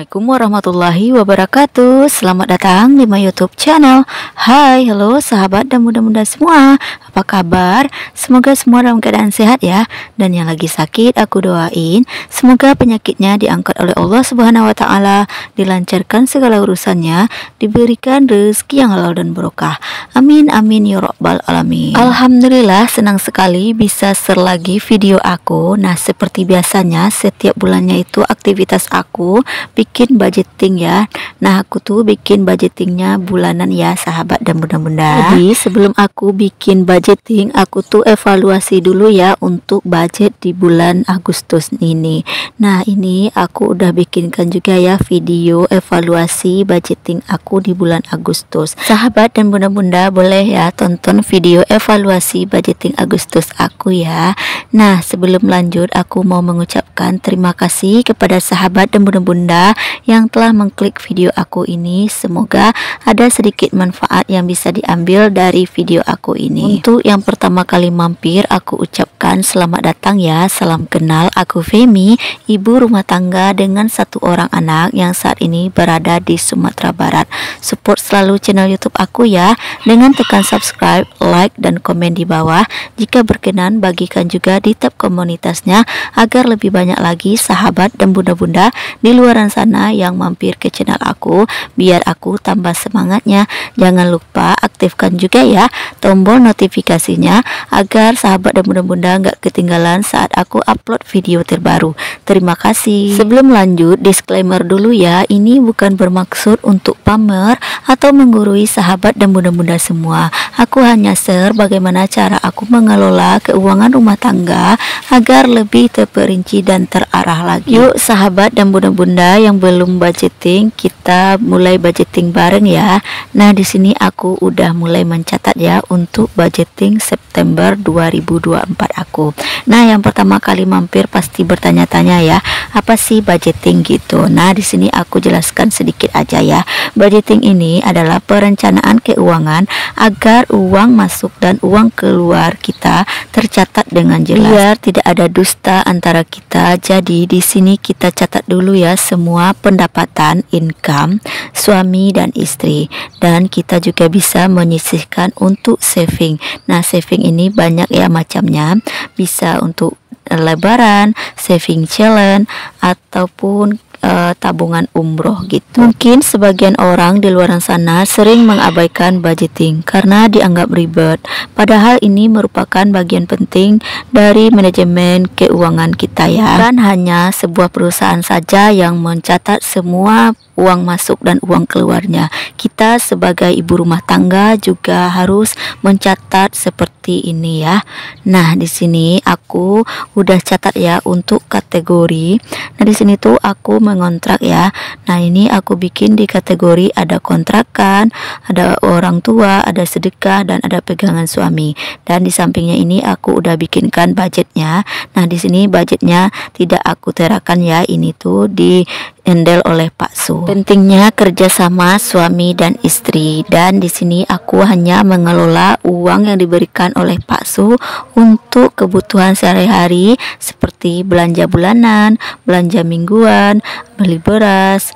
Assalamualaikum warahmatullahi wabarakatuh. Selamat datang di my YouTube channel. Hai, halo sahabat dan muda-muda semua. Apa kabar? Semoga semua dalam keadaan sehat ya. Dan yang lagi sakit aku doain semoga penyakitnya diangkat oleh Allah Subhanahu wa taala, dilancarkan segala urusannya, diberikan rezeki yang halal dan barokah. Amin amin ya rabbal alamin. Alhamdulillah, senang sekali bisa share lagi video aku. Nah, seperti biasanya setiap bulannya itu aktivitas aku bikin budgeting ya. Nah, aku tuh bikin budgetingnya bulanan ya sahabat dan bunda-bunda. Jadi sebelum aku bikin budgeting, aku tuh evaluasi dulu ya untuk budget di bulan Agustus ini. Nah, ini aku udah bikinkan juga ya video evaluasi budgeting aku di bulan Agustus. Sahabat dan bunda-bunda boleh ya tonton video evaluasi budgeting Agustus aku ya. Nah, sebelum lanjut aku mau mengucapkan terima kasih kepada sahabat dan bunda-bunda yang telah mengklik video aku ini. Semoga ada sedikit manfaat yang bisa diambil dari video aku ini. Untuk yang pertama kali mampir, aku ucapkan selamat datang ya. Salam kenal, aku Femi, ibu rumah tangga dengan satu orang anak yang saat ini berada di Sumatera Barat. Support selalu channel YouTube aku ya, dengan tekan subscribe, like, dan komen di bawah. Jika berkenan, bagikan juga di tab komunitasnya agar lebih banyak lagi sahabat dan bunda-bunda di luar sana yang mampir ke channel aku, biar aku tambah semangatnya. Jangan lupa aktifkan juga ya tombol notifikasinya agar sahabat dan bunda-bunda nggak ketinggalan saat aku upload video terbaru. Terima kasih. Sebelum lanjut, disclaimer dulu ya, ini bukan bermaksud untuk pamer atau menggurui sahabat dan bunda-bunda semua. Aku hanya share bagaimana cara aku mengelola keuangan rumah tangga agar lebih terperinci dan terarah lagi. Yuk sahabat dan bunda-bunda yang belum budgeting, kita mulai budgeting bareng ya. Nah, di sini aku udah mulai mencatat ya untuk budgeting September 2024 aku. Nah, yang pertama kali mampir pasti bertanya-tanya ya, apa sih budgeting gitu. Nah, di sini aku jelaskan sedikit aja ya. Budgeting ini adalah perencanaan keuangan agar uang masuk dan uang keluar kita tercatat dengan jelas, biar tidak ada dusta antara kita. Jadi di sini kita catat dulu ya semua pendapatan, income suami dan istri, dan kita juga bisa menyisihkan untuk saving. Nah, saving ini banyak ya macamnya, bisa untuk lebaran, saving challenge, ataupun tabungan umroh gitu. Mungkin sebagian orang di luar sana sering mengabaikan budgeting karena dianggap ribet, padahal ini merupakan bagian penting dari manajemen keuangan kita ya. Bukan hanya sebuah perusahaan saja yang mencatat semua uang masuk dan uang keluarnya. Kita sebagai ibu rumah tangga juga harus mencatat seperti ini ya. Nah, di sini aku udah catat ya untuk kategori. Nah, di sini tuh aku mengontrak ya. Nah, ini aku bikin di kategori ada kontrakan, ada orang tua, ada sedekah, dan ada pegangan suami. Dan di sampingnya ini aku udah bikinkan budgetnya. Nah, di sini budgetnya tidak aku terakan ya. Ini tuh di handle oleh Pak Su. Pentingnya kerjasama suami dan istri, dan di sini aku hanya mengelola uang yang diberikan oleh Pak Su untuk kebutuhan sehari-hari seperti belanja bulanan, belanja mingguan, beli beras,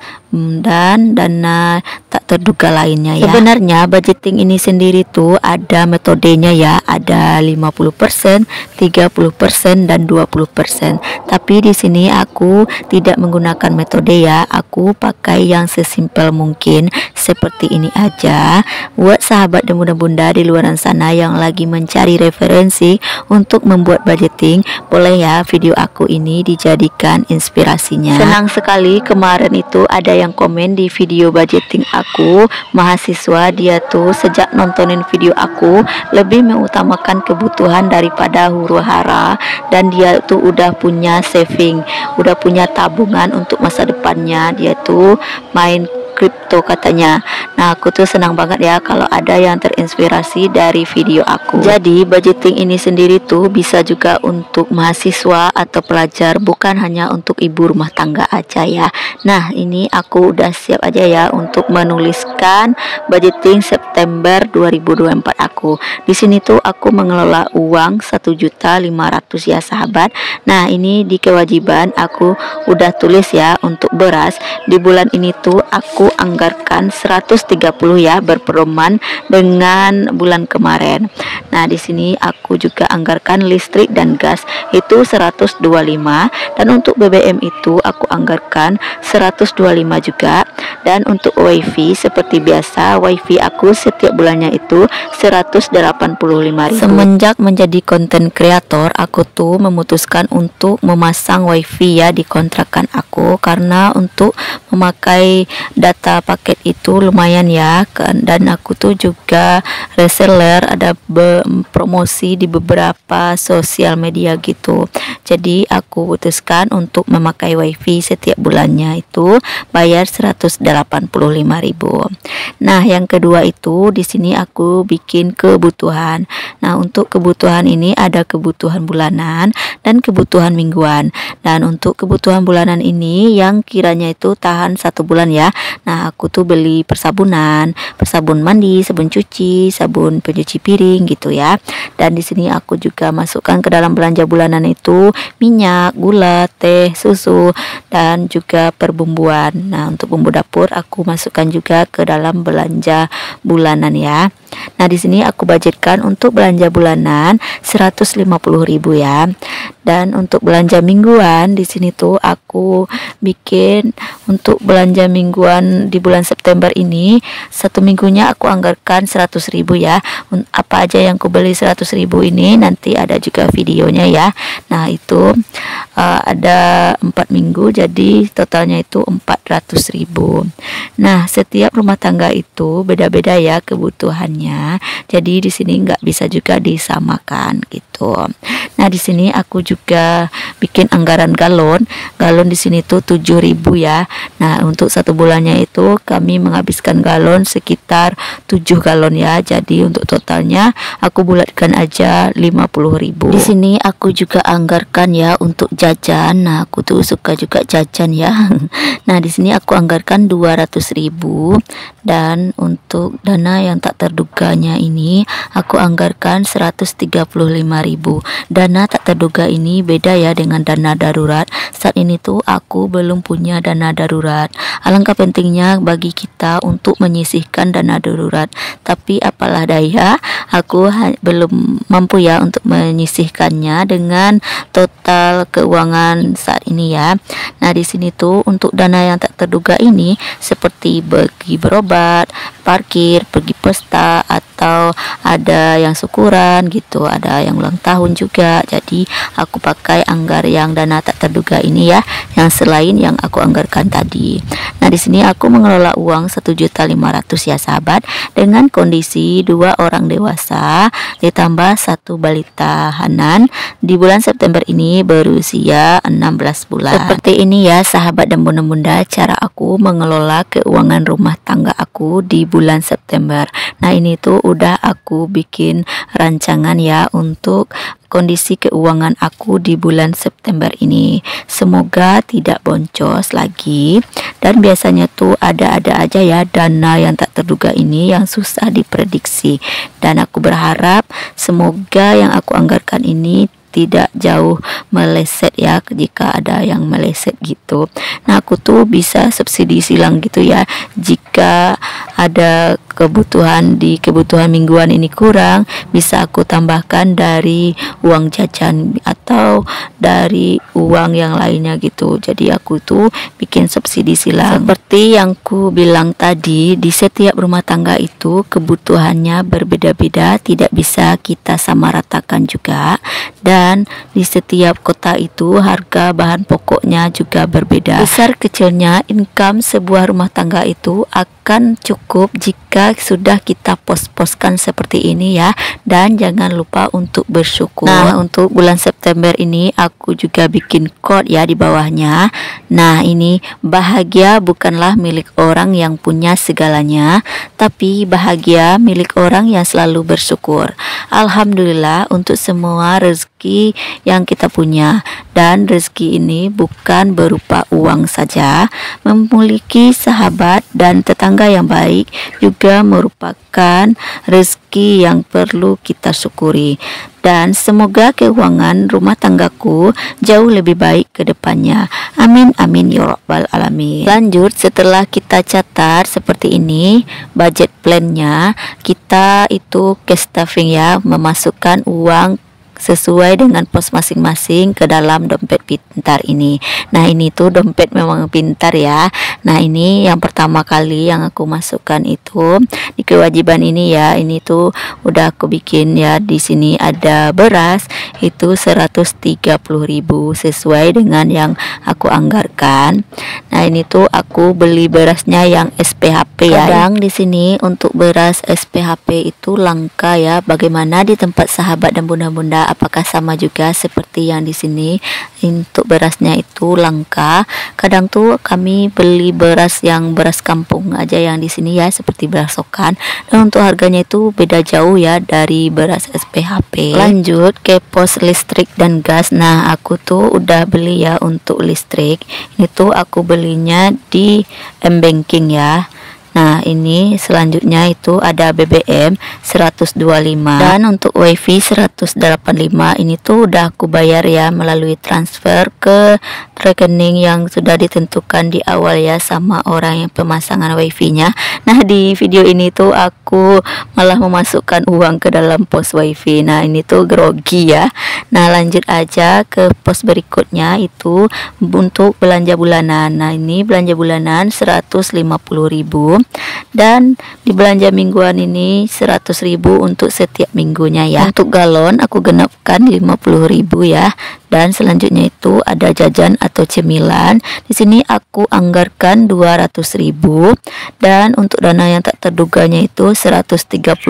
dan dana tak terduga lainnya ya. Sebenarnya budgeting ini sendiri tuh ada metodenya ya, ada 50%, 30%, dan 20%. Tapi di sini aku tidak menggunakan metode ya, aku pakai yang sesimpel mungkin seperti ini aja. Buat sahabat dan bunda-bunda di luar sana yang lagi mencari referensi untuk membuat budgeting, boleh ya video aku ini dijadikan inspirasinya. Senang sekali kemarin itu ada yang komen di video budgeting aku, mahasiswa dia tuh sejak nontonin video aku lebih mengutamakan kebutuhan daripada huru-hara, dan dia tuh udah punya saving, udah punya tabungan untuk masa depannya. Dia tuh main kripto katanya. Nah, aku tuh senang banget ya kalau ada yang terinspirasi dari video aku. Jadi budgeting ini sendiri tuh bisa juga untuk mahasiswa atau pelajar, bukan hanya untuk ibu rumah tangga aja ya. Nah, ini aku udah siap aja ya untuk menuliskan budgeting September 2024 aku. Di sini tuh aku mengelola uang 1.500.000 ya sahabat. Nah, ini di kewajiban aku udah tulis ya untuk beras. Di bulan ini tuh aku anggarkan 130 ya, berpedoman dengan bulan kemarin. Nah, di sini aku juga anggarkan listrik dan gas itu 125, dan untuk BBM itu aku anggarkan 125 juga. Dan untuk wifi seperti biasa, wifi aku setiap bulannya itu 185.000. Semenjak menjadi konten kreator, aku tuh memutuskan untuk memasang wifi ya di kontrakan aku, karena untuk memakai data paket itu lumayan ya, dan aku tuh juga reseller, ada promosi di beberapa sosial media gitu. Jadi aku putuskan untuk memakai wifi setiap bulannya itu bayar 185.000. Nah, yang kedua itu di sini aku bikin kebutuhan. Nah, untuk kebutuhan ini ada kebutuhan bulanan dan kebutuhan mingguan. Dan untuk kebutuhan bulanan ini yang kiranya itu tahan 1 bulan ya. Nah, aku tuh beli persabun mandi, sabun cuci, sabun pencuci piring gitu ya. Dan di sini aku juga masukkan ke dalam belanja bulanan itu minyak, gula, teh, susu, dan juga perbumbuan. Nah, untuk bumbu dapur aku masukkan juga ke dalam belanja bulanan ya. Nah, di sini aku budgetkan untuk belanja bulanan 150.000 ya. Dan untuk belanja mingguan di sini tuh aku bikin untuk belanja mingguan di bulan September ini, 1 minggunya aku anggarkan 100.000 ya. Apa aja yang aku beli 100.000 ini nanti ada juga videonya ya. Nah, itu ada 4 minggu, jadi totalnya itu 400.000. Nah, setiap rumah tangga itu beda-beda ya kebutuhannya. Jadi di sini nggak bisa juga disamakan gitu. Nah, di sini aku juga bikin anggaran galon. Galon di sini tuh 7.000 ya. Nah, untuk 1 bulannya itu kami menghabiskan galon sekitar 7 galon ya. Jadi untuk totalnya aku bulatkan aja 50.000. Di sini aku juga anggarkan ya untuk jajan. Nah, aku tuh suka juga jajan ya. Nah, di sini aku anggarkan 200.000, dan untuk dana yang tak terduganya ini aku anggarkan 135.000. Dana tak terduga ini beda ya dengan dana darurat. Saat ini tuh aku belum punya dana darurat. Alangkah pentingnya bagi kita untuk menyisihkan dana darurat, tapi apalah daya, aku belum mampu ya untuk menyisihkannya dengan total keuangan saat ini ya. Nah, di sini tuh untuk dana yang tak terduga ini seperti pergi berobat, parkir, pergi pesta, atau ada yang syukuran gitu, ada yang ulang tahun juga. Jadi aku pakai anggar yang dana tak terduga ini ya, yang selain yang aku anggarkan tadi. Nah, di sini aku mengelola uang 1.500.000 ya sahabat, dengan kondisi 2 orang dewasa ditambah 1 balita Hanan di bulan September ini berusia 16 bulan. Seperti ini ya sahabat dan bunda-bunda cara aku mengelola keuangan rumah tangga aku di bulan September. Nah, ini tuh udah aku bikin rancangan ya untuk kondisi keuangan aku di bulan September ini. Semoga tidak boncos lagi, dan biasanya tuh ada-ada aja ya dana yang tak terduga ini yang susah diprediksi, dan aku berharap semoga yang aku anggarkan ini tidak jauh meleset ya, jika ada yang meleset gitu. Nah, aku tuh bisa subsidi silang gitu ya, jika ada kebutuhan di kebutuhan mingguan ini kurang, bisa aku tambahkan dari uang jajan atau dari uang yang lainnya gitu. Jadi aku tuh bikin subsidi silang. Seperti yang ku bilang tadi, di setiap rumah tangga itu kebutuhannya berbeda-beda, tidak bisa kita samaratakan juga. Dan di setiap kota itu harga bahan pokoknya juga berbeda. Besar kecilnya income sebuah rumah tangga itu akan cukup jika semoga sudah kita pos-poskan seperti ini ya, dan jangan lupa untuk bersyukur. Nah, untuk bulan September ini aku juga bikin quote ya di bawahnya. Nah, ini bahagia bukanlah milik orang yang punya segalanya, tapi bahagia milik orang yang selalu bersyukur. Alhamdulillah untuk semua rezeki yang kita punya, dan rezeki ini bukan berupa uang saja. Memiliki sahabat dan tetangga yang baik juga merupakan rezeki yang perlu kita syukuri. Dan semoga keuangan rumah tanggaku jauh lebih baik ke depannya. Amin amin ya rabbal alamin. Lanjut, setelah kita catat seperti ini budget plannya, kita itu cash stuffing ya, memasukkan uang sesuai dengan pos masing-masing ke dalam dompet pintar ini. Nah, ini tuh dompet memang pintar ya. Nah, ini yang pertama kali yang aku masukkan itu di kewajiban ini ya. Ini tuh udah aku bikin ya. Di sini ada beras itu 130.000 sesuai dengan yang aku anggarkan. Nah, ini tuh aku beli berasnya yang SPHP ya. Kadang di sini untuk beras SPHP itu langka ya. Bagaimana di tempat sahabat dan bunda-bunda, apakah sama juga seperti yang di sini? Untuk berasnya itu langka. Kadang tuh kami beli beras yang beras kampung aja yang di sini ya, seperti beras sokan. Dan untuk harganya itu beda jauh ya dari beras SPHP. Lanjut ke pos listrik dan gas. Nah, aku tuh udah beli ya untuk listrik. Ini tuh aku belinya di M-Banking ya. Nah, ini selanjutnya itu ada BBM 125 dan untuk WiFi 185. Ini tuh udah aku bayar ya melalui transfer ke rekening yang sudah ditentukan di awal ya sama orang yang pemasangan WiFi-nya. Nah, di video ini tuh aku malah memasukkan uang ke dalam pos WiFi. Nah, ini tuh grogi ya. Nah, lanjut aja ke pos berikutnya itu untuk belanja bulanan. Nah, ini belanja bulanan 150.000. Dan di belanja mingguan ini 100.000 untuk setiap minggunya ya. Untuk galon aku genapkan 50.000 ya. Dan selanjutnya itu ada jajan atau cemilan. Di sini aku anggarkan 200.000 dan untuk dana yang tak terduganya itu 135.000.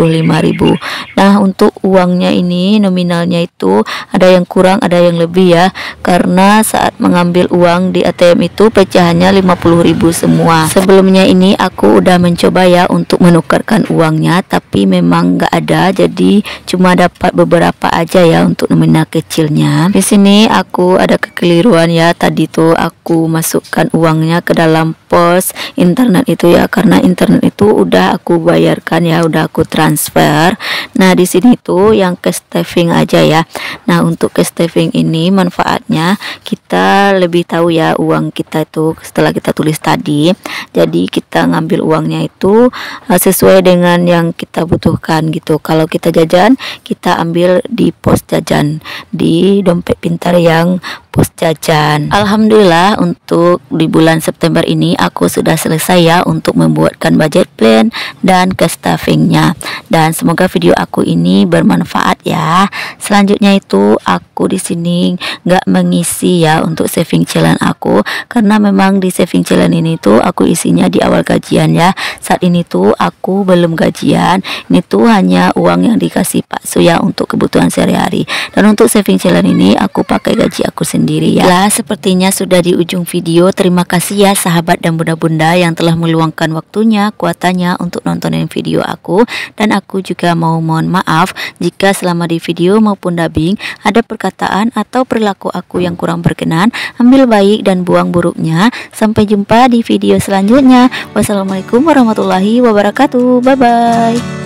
Nah, untuk uangnya ini nominalnya itu ada yang kurang, ada yang lebih ya. Karena saat mengambil uang di ATM itu pecahannya 50.000 semua. Sebelumnya ini aku udah mencoba ya untuk menukarkan uangnya, tapi memang nggak ada, jadi cuma dapat beberapa aja ya untuk nominal kecilnya. Di sini aku ada kekeliruan ya, tadi tuh aku masukkan uangnya ke dalam pos internet itu ya, karena internet itu udah aku bayarkan ya, udah aku transfer. Nah, di sini tuh yang cash stuffing aja ya. Nah, untuk cash stuffing ini manfaatnya kita lebih tahu ya uang kita itu setelah kita tulis tadi. Jadi kita ngambil uangnya itu sesuai dengan yang kita butuhkan gitu. Kalau kita jajan, kita ambil di pos jajan di dompet pintar yang pos jajan. Alhamdulillah untuk di bulan September ini aku sudah selesai ya untuk membuatkan budget plan dan cash stuffingnya. Dan semoga video aku ini bermanfaat ya. Selanjutnya itu aku di sini nggak mengisi ya untuk saving challenge aku, karena memang di saving challenge ini tuh aku isinya di awal gajian ya. Saat ini tuh aku belum gajian. Ini tuh hanya uang yang dikasih Pak Su ya untuk kebutuhan sehari-hari. Dan untuk saving challenge ini aku pakai gaji aku sendiri ya. Lah, sepertinya sudah di ujung video. Terima kasih ya sahabat dan bunda-bunda yang telah meluangkan waktunya, kuatannya untuk nontonin video aku. Dan aku juga mau mohon maaf jika selama di video maupun dubbing ada perkataan atau perilaku aku yang kurang berkenan. Ambil baik dan buang buruknya. Sampai jumpa di video selanjutnya. Wassalamualaikum warahmatullahi wabarakatuh. Bye bye.